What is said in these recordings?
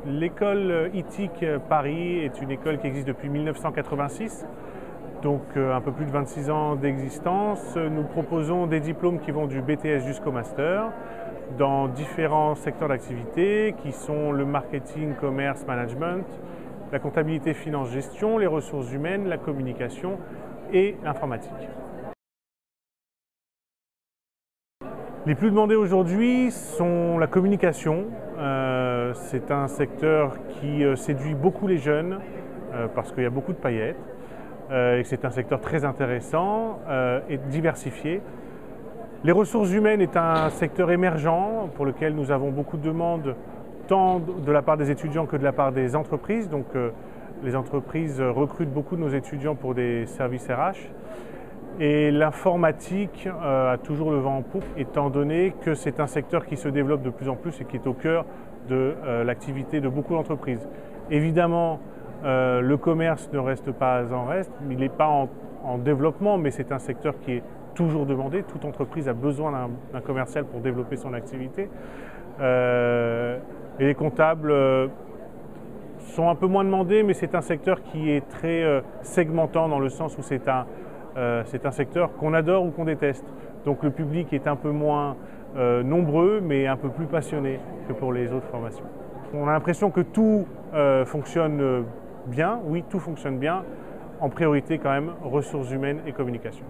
L'école ITIC Paris est une école qui existe depuis 1986, donc un peu plus de 26 ans d'existence. Nous proposons des diplômes qui vont du BTS jusqu'au master dans différents secteurs d'activité qui sont le marketing, commerce, management, la comptabilité, finance, gestion, les ressources humaines, la communication et l'informatique. Les plus demandés aujourd'hui sont la communication. C'est un secteur qui séduit beaucoup les jeunes parce qu'il y a beaucoup de paillettes et c'est un secteur très intéressant et diversifié. Les ressources humaines est un secteur émergent pour lequel nous avons beaucoup de demandes tant de la part des étudiants que de la part des entreprises. Donc les entreprises recrutent beaucoup de nos étudiants pour des services RH. Et l'informatique a toujours le vent en poupe, étant donné que c'est un secteur qui se développe de plus en plus et qui est au cœur de l'activité de beaucoup d'entreprises. Évidemment, le commerce ne reste pas en reste, il n'est pas en développement, mais c'est un secteur qui est toujours demandé. Toute entreprise a besoin d'un commercial pour développer son activité. Et les comptables sont un peu moins demandés, mais c'est un secteur qui est très segmentant dans le sens où c'est un secteur qu'on adore ou qu'on déteste. Donc le public est un peu moins nombreux, mais un peu plus passionné que pour les autres formations. On a l'impression que tout fonctionne bien. Oui, tout fonctionne bien. En priorité quand même, ressources humaines et communication.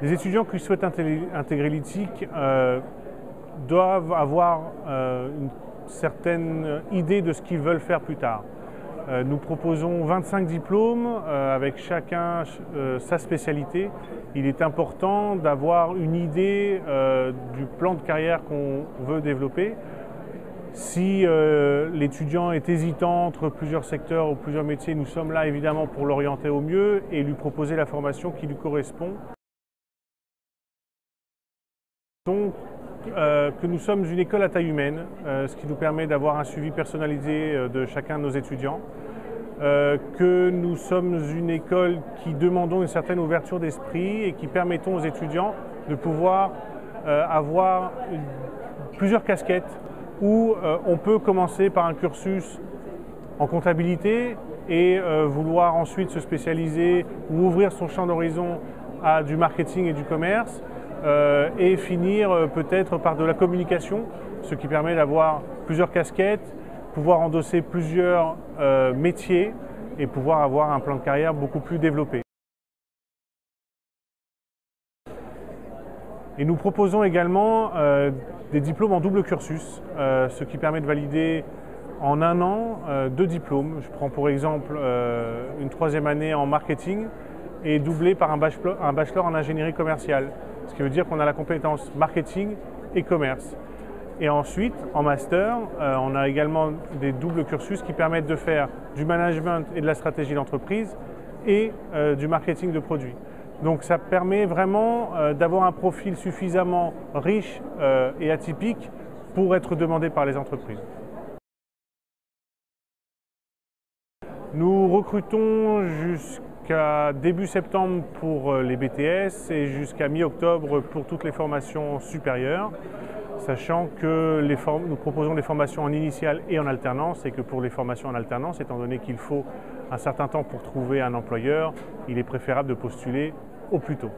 Les étudiants qui souhaitent intégrer l'ITIC doivent avoir une certaine idée de ce qu'ils veulent faire plus tard. Nous proposons 25 diplômes avec chacun sa spécialité. Il est important d'avoir une idée du plan de carrière qu'on veut développer. Si l'étudiant est hésitant entre plusieurs secteurs ou plusieurs métiers, nous sommes là évidemment pour l'orienter au mieux et lui proposer la formation qui lui correspond. Donc, que nous sommes une école à taille humaine, ce qui nous permet d'avoir un suivi personnalisé de chacun de nos étudiants, que nous sommes une école qui demandons une certaine ouverture d'esprit et qui permettons aux étudiants de pouvoir avoir plusieurs casquettes où on peut commencer par un cursus en comptabilité et vouloir ensuite se spécialiser ou ouvrir son champ d'horizon à du marketing et du commerce. Et finir peut-être par de la communication, ce qui permet d'avoir plusieurs casquettes, pouvoir endosser plusieurs métiers et pouvoir avoir un plan de carrière beaucoup plus développé. Et nous proposons également des diplômes en double cursus, ce qui permet de valider en un an 2 diplômes. Je prends pour exemple une 3e année en marketing et doublé par un bachelor en ingénierie commerciale. Ce qui veut dire qu'on a la compétence marketing et commerce. Et ensuite, en master, on a également des doubles cursus qui permettent de faire du management et de la stratégie d'entreprise et du marketing de produits. Donc ça permet vraiment d'avoir un profil suffisamment riche et atypique pour être demandé par les entreprises. Nous recrutons jusqu'à début septembre pour les BTS et jusqu'à mi-octobre pour toutes les formations supérieures, sachant que nous proposons des formations en initiale et en alternance et que pour les formations en alternance, étant donné qu'il faut un certain temps pour trouver un employeur, il est préférable de postuler au plus tôt.